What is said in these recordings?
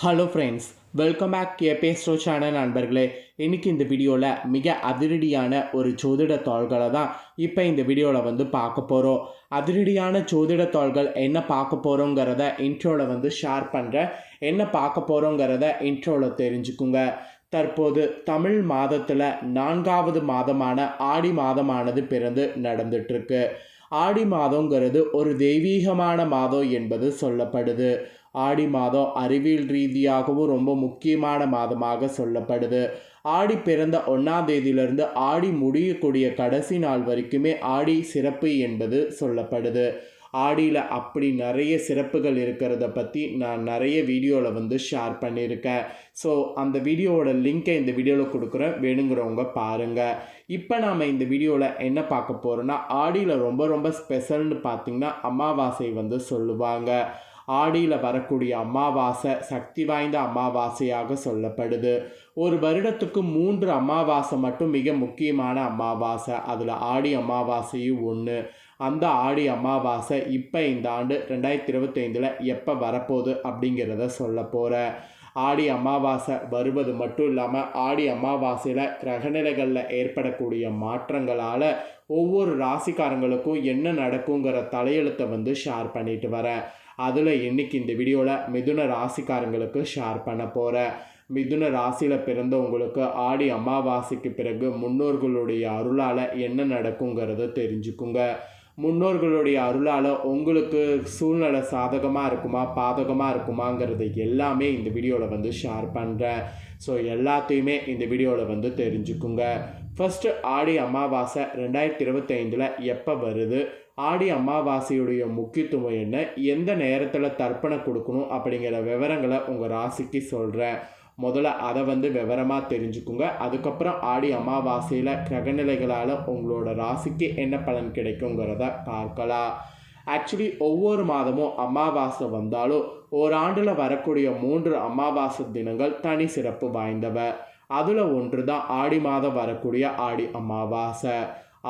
Hello friends, welcome back கேபேஸ்ட்ரோ channel நண்பர்களே. இன்றைக்கி இந்த வீடியோவில் மிக அதிரடியான ஒரு ஜோதிட தாள்களை தான் இப்போ இந்த வீடியோவில் பார்க்க போகிறோம். அதிரடியான ஜோதிட தாள்கள் என்ன பார்க்க போகிறோங்கிறத இன்ட்ரோவில் ஷேர் பண்ணுறேன். என்ன பார்க்க போகிறோங்கிறத இன்ட்ரோவில் தெரிஞ்சுக்குங்க. தற்போது தமிழ் மாதத்தில் 4வது மாதமான ஆடி மாதமானது பிறந்து நடந்துட்டுருக்கு. ஆடி மாதங்கிறது ஒரு தெய்வீகமான மாதம் என்பது சொல்லப்படுது. ஆடி மாதம் அறிவியல் ரீதியாகவும் ரொம்ப முக்கியமான மாதமாக சொல்லப்படுது. ஆடி பிறந்த 1ஆம் தேதியிலிருந்து ஆடி முடியக்கூடிய கடைசி நாள் வரைக்குமே ஆடி சிறப்பு என்பது சொல்லப்படுது. ஆடியில் அப்படி நிறைய சிறப்புகள் இருக்கிறத பற்றி நான் நிறைய வீடியோவில் ஷேர் பண்ணியிருக்கேன். ஸோ அந்த வீடியோவோட லிங்க்கை இந்த வீடியோவில் கொடுக்குறேன், வேணுங்கிறவங்க பாருங்கள். இப்போ நாம் இந்த வீடியோவில் என்ன பார்க்க போகிறோன்னா, ஆடியில் ரொம்ப ரொம்ப ஸ்பெஷல்னு பார்த்திங்கன்னா அமாவாசை சொல்லுவாங்க. ஆடியில் வரக்கூடிய அமாவாசை சக்தி வாய்ந்த அமாவாசையாக சொல்லப்படுது. ஒரு வருடத்துக்கு 3 அமாவாசை மட்டும் மிக முக்கியமான அமாவாசை. அதில் ஆடி அமாவாசையும் ஒன்று. அந்த ஆடி அமாவாசை இப்போ இந்த ஆண்டு 2025 எப்போ வரப்போகுது அப்படிங்கிறத சொல்ல போகிறேன். ஆடி அமாவாசை வருவது மட்டும் இல்லாமல் ஆடி அமாவாசையில் கிரகநிலைகளில் ஏற்படக்கூடிய மாற்றங்களால் ஒவ்வொரு ராசிக்காரங்களுக்கும் என்ன நடக்குங்கிற தலையெழுத்தை ஷேர் பண்ணிட்டு வரேன். அதில் இன்றைக்கி இந்த வீடியோவில் மிதுன ராசிக்காரங்களுக்கு ஷேர் பண்ண போகிறேன். மிதுன ராசியில் பிறந்தவங்களுக்கு ஆடி அமாவாசைக்கு பிறகு முன்னோர்களுடைய அருளால் என்ன நடக்குங்கிறத தெரிஞ்சுக்குங்க. முன்னோர்களுடைய அருளால் உங்களுக்கு சூழ்நிலை சாதகமாக இருக்குமா பாதகமாக இருக்குமாங்கிறது எல்லாமே இந்த வீடியோவில் ஷேர் பண்ணுறேன். ஸோ எல்லாத்தையுமே இந்த வீடியோவில் தெரிஞ்சுக்குங்க. ஃபஸ்ட்டு ஆடி அமாவாசை 2025 எப்போ வருது, ஆடி அமாவாசையுடைய முக்கியத்துவம் என்ன, எந்த நேரத்தில் தர்ப்பணம் கொடுக்கணும் அப்படிங்கிற விவரங்களை உங்கள் ராசிக்கு சொல்கிறேன். முதல்ல அதை விவரமாக தெரிஞ்சுக்குங்க. அதுக்கப்புறம் ஆடி அமாவாசையில் கிரகநிலைகளால் உங்களோட ராசிக்கு என்ன பலன் கிடைக்குங்கிறத பார்க்கலாம். ஆக்சுவலி ஒவ்வொரு மாதமும் அமாவாசை வந்தாலும் ஓராண்டில் வரக்கூடிய 3 அமாவாசை தினங்கள் தனி சிறப்பு வாய்ந்தவை. அதில் ஒன்று தான் ஆடி மாதம் வரக்கூடிய ஆடி அமாவாசை.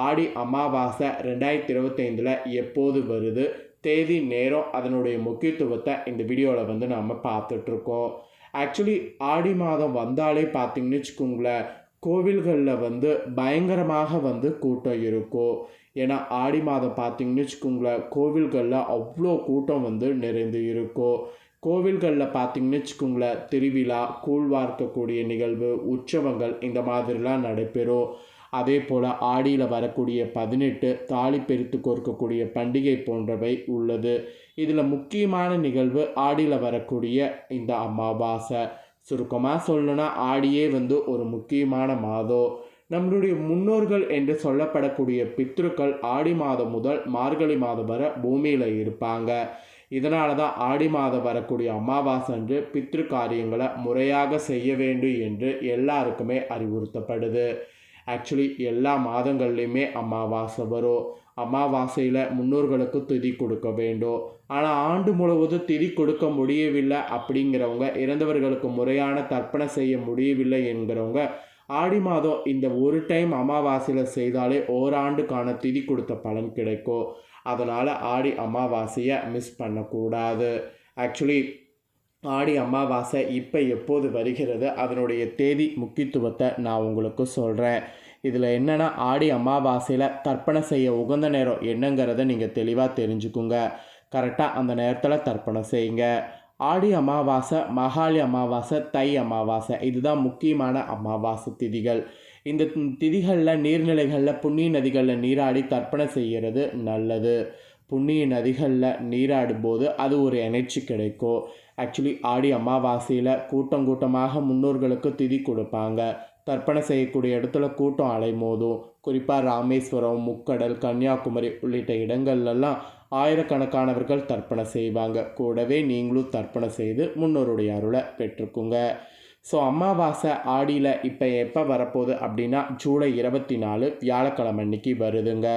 ஆடி அமாவாசை 2025 எப்போது வருது, தேதி நேரம் அதனுடைய முக்கியத்துவத்தை இந்த வீடியோவில் நாம் பார்த்துட்ருக்கோம். ஆக்சுவலி ஆடி மாதம் வந்தாலே பார்த்திங்கன்னு வச்சுக்கோங்களேன், கோவில்களில் பயங்கரமாக கூட்டம் இருக்கும். ஏன்னா ஆடி மாதம் பார்த்திங்கன்னு வச்சுக்கோங்களேன், கோவில்களில் அவ்வளோ கூட்டம் நிறைந்து இருக்கும். கோவில்களில் பார்த்திங்கன்னு வச்சுக்கோங்களேன், திருவிழா, கூழ்வார்க்கக்கூடிய நிகழ்வு, உற்சவங்கள் இந்த மாதிரிலாம் நடைபெறும். அதே போல் ஆடியில் வரக்கூடிய 18 தாலி பெருத்து கோர்க்கக்கூடிய பண்டிகை போன்றவை உள்ளது. இதில் முக்கியமான நிகழ்வு ஆடியில் வரக்கூடிய இந்த அமாவாசை. சுருக்கமாக சொல்லணும்னா ஆடியே ஒரு முக்கியமான மாதம். நம்மளுடைய முன்னோர்கள் என்று சொல்லப்படக்கூடிய பித்ருக்கள் ஆடி மாதம் முதல் மார்கழி மாதம் வரை பூமியில் இருப்பாங்க. இதனால தான் ஆடி மாதம் வரக்கூடிய அமாவாசை அன்று பித்ரு காரியங்களை முறையாக செய்ய வேண்டும் என்று எல்லாருக்குமே அறிவுறுத்தப்படுது. ஆக்சுவலி எல்லா மாதங்கள்லையுமே அமாவாசை வரும். அமாவாசையில் முன்னோர்களுக்கு திதி கொடுக்க வேண்டும். ஆனால் ஆண்டு முழுவதும் திதி கொடுக்க முடியவில்லை அப்படிங்கிறவங்க, இறந்தவர்களுக்கு முறையான தர்ப்பணம் செய்ய முடியவில்லை என்கிறவங்க, ஆடி மாதம் இந்த ஒரு டைம் அமாவாசையில் செய்தாலே ஓராண்டுக்கான திதி கொடுத்த பலன் கிடைக்கும். அதனால் ஆடி அமாவாசையை மிஸ் பண்ணக்கூடாது. ஆக்சுவலி ஆடி அமாவாசை இப்போ எப்போது வருகிறது, அதனுடைய தேதி முக்கியத்துவத்தை நான் உங்களுக்கு சொல்கிறேன். இதில் என்னென்னா, ஆடி அமாவாசையில் தர்ப்பணம் செய்ய உகந்த நேரம் என்னங்கிறத நீங்கள் தெளிவாக தெரிஞ்சுக்குங்க. கரெக்டாக அந்த நேரத்தில் தர்ப்பணம் செய்யுங்க. ஆடி அமாவாசை, மகாளி அமாவாசை, தை அமாவாசை, இதுதான் முக்கியமான அமாவாசை திதிகள். இந்த திதிகளில் நீர்நிலைகளில் புண்ணிய நதிகளில் நீராடி தர்ப்பணம் செய்கிறது நல்லது. புண்ணிய நதிகளில் நீராடும்போது அது ஒரு எனர்ஜி கிடைக்கும். ஆக்சுவலி ஆடி அமாவாசையில் கூட்டமாக முன்னோர்களுக்கு திதி கொடுப்பாங்க. தர்ப்பணம் செய்யக்கூடிய இடத்துல கூட்டம் அலைமோதும். குறிப்பாக ராமேஸ்வரம், முக்கடல், கன்னியாகுமரி உள்ளிட்ட இடங்கள்லாம் ஆயிரக்கணக்கானவர்கள் தர்ப்பணம் செய்வாங்க. கூடவே நீங்களும் தர்ப்பணம் செய்து முன்னோருடைய அருளை பெற்றுக்குங்க. ஸோ அமாவாசை ஆடியில் இப்போ எப்போ வரப்போகுது அப்படின்னா, ஜூலை 24 வியாழக்கிழமை அன்னைக்கு வருதுங்க.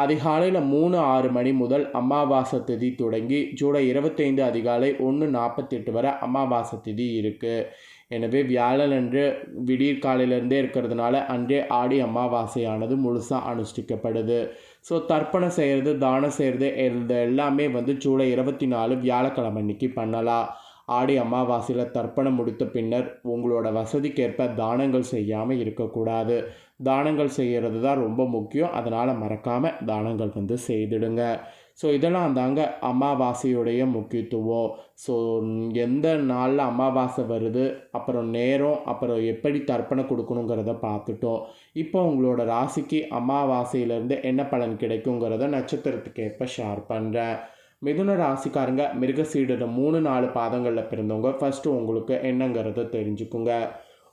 அதிகாலையில் 3:06 மணி முதல் அமாவாசை திதி தொடங்கி ஜூலை 25 அதிகாலை 1:48 வரை அமாவாசை திதி இருக்குது. எனவே வியாழன் அன்று விடியற் காலையிலேருந்தே இருக்கிறதுனால அன்றே ஆடி அமாவாசையானது முழுசாக அனுஷ்டிக்கப்படுது. ஸோ தர்ப்பணம் செய்கிறது, தானம் செய்கிறது, இது எல்லாமே ஜூலை 24 வியாழக்கிழமை அன்னைக்கு பண்ணலாம். ஆடி அமாவாசையில் தர்ப்பணம் முடித்த பின்னர் உங்களோட வசதிக்கேற்ப தானங்கள் செய்யாமல் இருக்கக்கூடாது. தானங்கள் செய்கிறது தான் ரொம்ப முக்கியம். அதனால் மறக்காமல் தானங்கள் வந்து செய்திடுங்க. ஸோ இதெல்லாம் தாங்க அமாவாசையுடைய முக்கியத்துவம். ஸோ எந்த நாளில் அமாவாசை வருது, அப்புறம் நேரம், அப்புறம் எப்படி தர்ப்பணம் கொடுக்கணுங்கிறத பார்த்துட்டோம். இப்போ உங்களோட ராசிக்கு அமாவாசையிலேருந்து என்ன பலன் கிடைக்குங்கிறத நட்சத்திரத்துக்கு ஏற்ப ஷேர் பண்ணுறேன். மிதுன ராசிக்காரங்க மிருகசீரிட 3-4 பாதங்களில் பிறந்தவங்க ஃபஸ்ட்டு உங்களுக்கு என்னங்கிறத தெரிஞ்சுக்குங்க.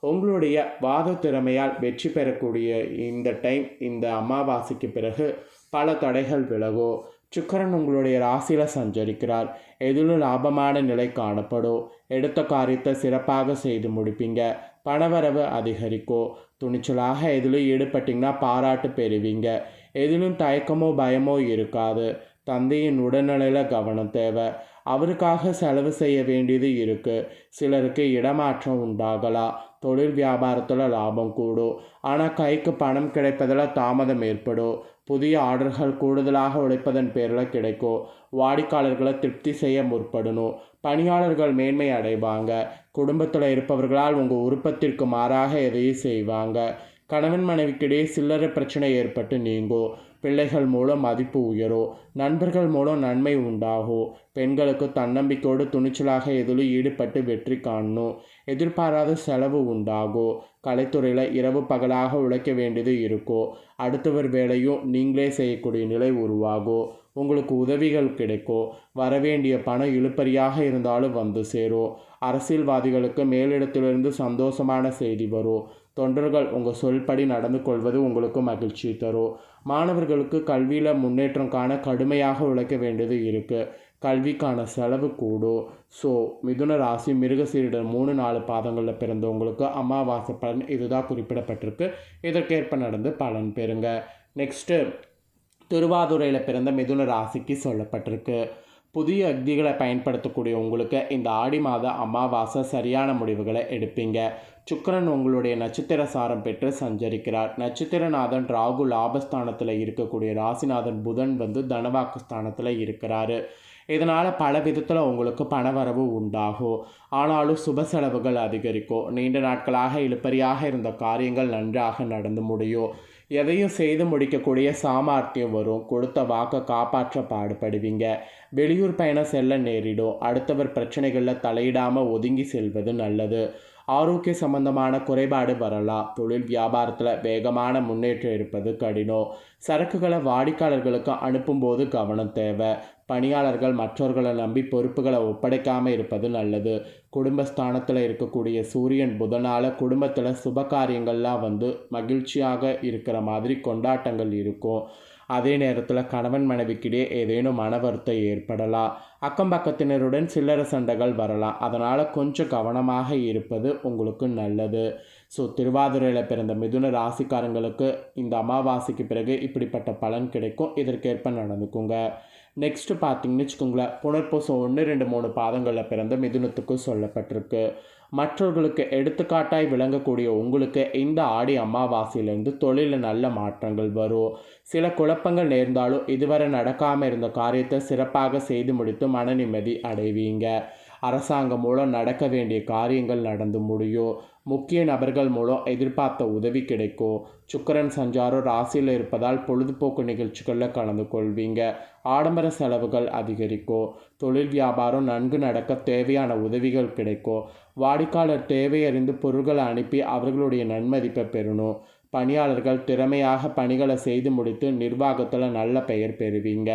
உங்களுடைய வாத திறமையால் வெற்றி பெறக்கூடிய இந்த டைம், இந்த அமாவாசைக்கு பிறகு பல தடைகள் விலகும். சுக்கிரன் உங்களுடைய ராசியில் சஞ்சரிக்கிறார். எதிலும் லாபமான நிலை காணப்படும். எடுத்த காரியத்தை சிறப்பாக செய்து முடிப்பீங்க. பணவரவு அதிகரிக்கும். துணிச்சலாக எதிலும் ஈடுபட்டிங்கன்னா பாராட்டு பெறுவீங்க. எதிலும் தயக்கமோ பயமோ இருக்காது. தந்தையின் உடல்நிலையில் கவனம் தேவை. அவருக்காக செலவு செய்ய வேண்டியது இருக்குது. சிலருக்கு இடமாற்றம் உண்டாகலாம். தொழில் வியாபாரத்தில் லாபம் கூடும். ஆனால் கைக்கு பணம் கிடைப்பதில் தாமதம் ஏற்படும். புதிய ஆர்டர்கள் கூடுதலாக உழைப்பதன் பேரில் கிடைக்கும். வாடிக்கையாளர்களை திருப்தி செய்ய முற்படணும். பணியாளர்கள் மேன்மை அடைவாங்க. குடும்பத்தில் இருப்பவர்களால் உங்கள் விருப்பத்திற்கு மாறாக எதையும் செய்வாங்க. கணவன் மனைவிக்கிடையே சில்லறை பிரச்சனை ஏற்பட்டு நீங்கும். பிள்ளைகள் மூலம் மதிப்பு உயரும். நண்பர்கள் மூலம் நன்மை உண்டாகும். பெண்களுக்கு தன்னம்பிக்கையோடு துணிச்சலாக எதிலும் ஈடுபட்டு வெற்றி காணணும். எதிர்பாராத செலவு உண்டாகும். கலைத்துறையில் இரவு பகலாக உழைக்க வேண்டியது இருக்கும். அடுத்தவர் வேலையும் நீங்களே செய்யக்கூடிய நிலை உருவாகும். உங்களுக்கு உதவிகள் கிடைக்கும். வரவேண்டிய பணம் இழுபறியாக இருந்தாலும் வந்து சேரும். அரசியல்வாதிகளுக்கு மேலிடத்திலிருந்து சந்தோஷமான செய்தி வரும். தொண்டர்கள் உங்கள் சொல்படி நடந்து கொள்வது உங்களுக்கு மகிழ்ச்சி தரும். மாணவர்களுக்கு கல்வியில் முன்னேற்றம் காண கடுமையாக உழைக்க வேண்டியது இருக்குது. கல்விக்கான செலவு கூடும். ஸோ மிதுன ராசி மிருகசீரிட 3-4 பாதங்களில் பிறந்தவங்களுக்கு அமாவாசை பலன் இதுதான் குறிப்பிடப்பட்டிருக்கு. இதற்கேற்ப நடந்து பலன் பெறுங்க. நெக்ஸ்ட்டு திருவாதுரையில் பிறந்த மிதுன ராசிக்கு சொல்லப்பட்டிருக்கு. புதிய யுக்திகளை பயன்படுத்தக்கூடிய உங்களுக்கு இந்த ஆடி மாத அமாவாசை சரியான முடிவுகளை எடுப்பீங்க. சுக்கிரன் உங்களுடைய நட்சத்திர சாரம் பெற்று சஞ்சரிக்கிறார். நட்சத்திரநாதன் ராகு லாபஸ்தானத்தில் இருக்கக்கூடிய ராசிநாதன் புதன் வந்து தனவாக்கு ஸ்தானத்தில் இருக்கிறாரு. இதனால் பல விதத்தில் உங்களுக்கு பணவரவு உண்டாகும். ஆனாலும் சுப செலவுகள் அதிகரிக்கும். நீண்ட நாட்களாக இழுபறியாக இருந்த காரியங்கள் நன்றாக நடந்து முடியும். எதையும் செய்து முடிக்கக்கூடிய சாமர்த்தியம் வரும். கொடுத்த வாக்கை காப்பாற்ற பாடுபடுவீங்க. வெளியூர் பயணம் செல்ல நேரிடும். அடுத்தவர் பிரச்சனைகளில் தலையிடாமல் ஒதுங்கி செல்வது நல்லது. ஆரோக்கிய சம்பந்தமான குறைபாடு வரலாம். தொழில் வியாபாரத்தில் வேகமான முன்னேற்றம் இருப்பது கடினம். சரக்குகளை வாடிக்கையாளர்களுக்கு அனுப்பும்போது கவனம் தேவை. பணியாளர்கள் மற்றவர்களை நம்பி பொறுப்புகளை ஒப்படைக்காமல் இருப்பது நல்லது. குடும்பஸ்தானத்தில் இருக்கக்கூடிய சூரியன் புதனால் குடும்பத்தில் சுப காரியங்கள்லாம் வந்து மகிழ்ச்சியாக இருக்கிற மாதிரி கொண்டாட்டங்கள் இருக்கும். அதே நேரத்தில் கணவன் மனைவிக்கிடையே ஏதேனும் மன வருத்தம் ஏற்படலாம். அக்கம் பக்கத்தினருடன் சில்லறை சண்டைகள் வரலாம். அதனால் கொஞ்சம் கவனமாக இருப்பது உங்களுக்கு நல்லது. ஸோ திருவாதிரையில் பிறந்த மிதுன ராசிக்காரங்களுக்கு இந்த அமாவாசைக்கு பிறகு இப்படிப்பட்ட பலன் கிடைக்கும். இதற்கேற்ப நடந்துக்குங்க. நெக்ஸ்ட்டு பார்த்தீங்கன்னு வச்சுக்கோங்களேன், புனர்பூசம் 1, 2, 3 பாதங்களில் பிறந்த மிதுனத்துக்கு சொல்லப்பட்டிருக்கு. மற்றவர்களுக்கு எடுத்துக்காட்டாய் விளங்கக்கூடிய உங்களுக்கு இந்த ஆடி அமாவாசையிலிருந்து தொழிலில் நல்ல மாற்றங்கள் வரும். சில குழப்பங்கள் நேர்ந்தாலும் இதுவரை நடக்காமல் இருந்த காரியத்தை சிறப்பாக செய்து முடித்து மன நிம்மதி அடைவீங்க. அரசாங்கம் மூலம் நடக்க வேண்டிய காரியங்கள் நடந்து முடியும். முக்கிய நபர்கள் மூலம் எதிர்பார்த்த உதவி கிடைக்கும். சுக்கிரன் சஞ்சாரம் ராசியில் இருப்பதால் பொழுதுபோக்கு நிகழ்ச்சிகளில் கலந்து கொள்வீங்க. ஆடம்பர செலவுகள் அதிகரிக்கும். தொழில் வியாபாரம் நன்கு நடக்க தேவையான உதவிகள் கிடைக்கும். வாடிக்கையாளர் தேவையறிந்து பொருட்களை அனுப்பி அவர்களுடைய நன்மதிப்பை பெறணும். பணியாளர்கள் திறமையாக பணிகளை செய்து முடித்து நிர்வாகத்தில் நல்ல பெயர் பெறுவீங்க.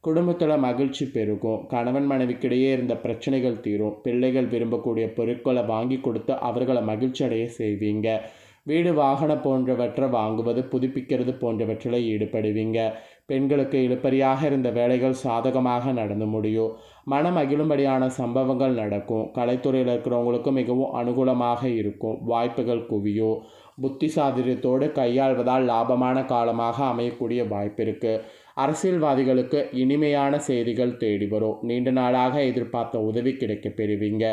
குடும்பத்தில் மகிழ்ச்சி பெருகும். கணவன் மனைவிக்கிடையே இருந்த பிரச்சனைகள் தீரும். பிள்ளைகள் விரும்பக்கூடிய பொருட்களை வாங்கி கொடுத்து அவர்களை மகிழ்ச்சி அடைய செய்வீங்க. வீடு வாகனம் போன்றவற்றை வாங்குவது புதுப்பிக்கிறது போன்றவற்றில் ஈடுபடுவீங்க. பெண்களுக்கு இழுபறியாக இருந்த வேலைகள் சாதகமாக நடந்து முடியும். மனம் மகிழும்படியான சம்பவங்கள் நடக்கும். கலைத்துறையில் இருக்கிறவங்களுக்கு மிகவும் அனுகூலமாக இருக்கும். வாய்ப்புகள் குவியும். புத்தி சாதுரியத்தோடு கையாள்வதால் லாபமான காலமாக அமையக்கூடிய வாய்ப்பு இருக்குது. அரசியல்வாதிகளுக்கு இனிமையான செய்திகள் தேடி வரும். நீண்ட நாளாக எதிர்பார்த்த உதவி கிடைக்க பெறுவீங்க.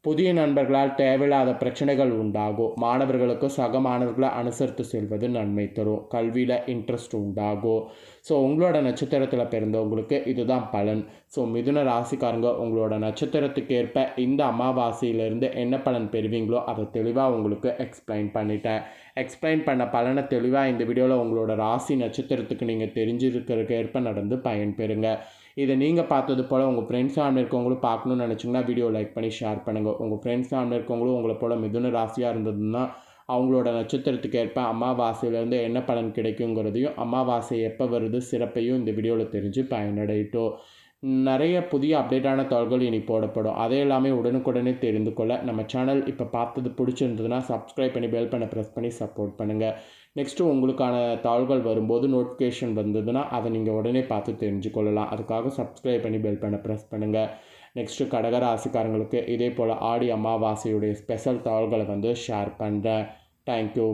புதிய நண்பர்களால் தேவையில்லாத பிரச்சனைகள் உண்டாகும். மாணவர்களுக்கு சக மாணவர்களை அனுசரித்து செல்வது நன்மை தரும். கல்வியில் இன்ட்ரெஸ்ட் உண்டாகும். ஸோ உங்களோட நட்சத்திரத்தில் பிறந்தவங்களுக்கு இதுதான் பலன். ஸோ மிதுன ராசிக்காரங்க உங்களோட நட்சத்திரத்துக்கு ஏற்ப இந்த அமாவாசையிலேருந்து என்ன பலன் பெறுவீங்களோ அதை தெளிவாக உங்களுக்கு எக்ஸ்பிளைன் பண்ணிட்டேன். எக்ஸ்பிளைன் பண்ண பலனை தெளிவாக இந்த வீடியோவில் உங்களோட ராசி நட்சத்திரத்துக்கு நீங்கள் தெரிஞ்சிருக்கிறதுக்கு ஏற்ப நடந்து பயன்பெறுங்க. இதை நீங்கள் பார்த்தது போல் உங்கள் ஃப்ரெண்ட்ஸ் ஃபேமிலி இருக்கவங்களும் பார்க்கணுன்னு நினச்சிங்கன்னா வீடியோ லைக் பண்ணி ஷேர் பண்ணுங்கள். உங்கள் ஃப்ரெண்ட்ஸ் ஃபேமிலி இருக்கவங்களும் உங்களை போல் மிதுன ராசியாக இருந்ததுன்னா அவங்களோட நட்சத்திரத்துக்கு ஏற்ப அமாவாசையிலேருந்து என்ன பலன் கிடைக்குங்கிறதையும் அமாவாசை எப்போ வருது சிறப்பையும் இந்த வீடியோவில் தெரிஞ்சு பயனடையட்டும். நிறைய புதிய அப்டேட்டான தகவல்கள் இனி போடப்படும். அதை எல்லாமே உடனுக்குடனே தெரிந்து கொள்ள நம்ம சேனல் இப்போ பார்த்தது பிடிச்சிருந்ததுன்னா சப்ஸ்கிரைப் பண்ணி பெல் பண்ண ப்ரெஸ் பண்ணி சப்போர்ட் பண்ணுங்கள். நெக்ஸ்ட்டு உங்களுக்கான தகவல்கள் வரும்போது நோட்டிஃபிகேஷன் வந்ததுன்னா அதை நீங்கள் உடனே பார்த்து தெரிஞ்சுக்கொள்ளலாம். அதுக்காக சப்ஸ்கிரைப் பண்ணி பெல் பண்ண ப்ரெஸ் பண்ணுங்கள். நெக்ஸ்ட்டு கடகராசிக்காரங்களுக்கு இதே போல் ஆடி அமாவாசையுடைய ஸ்பெஷல் தகவல்களை ஷேர் பண்ணுறேன். தேங்க்யூ.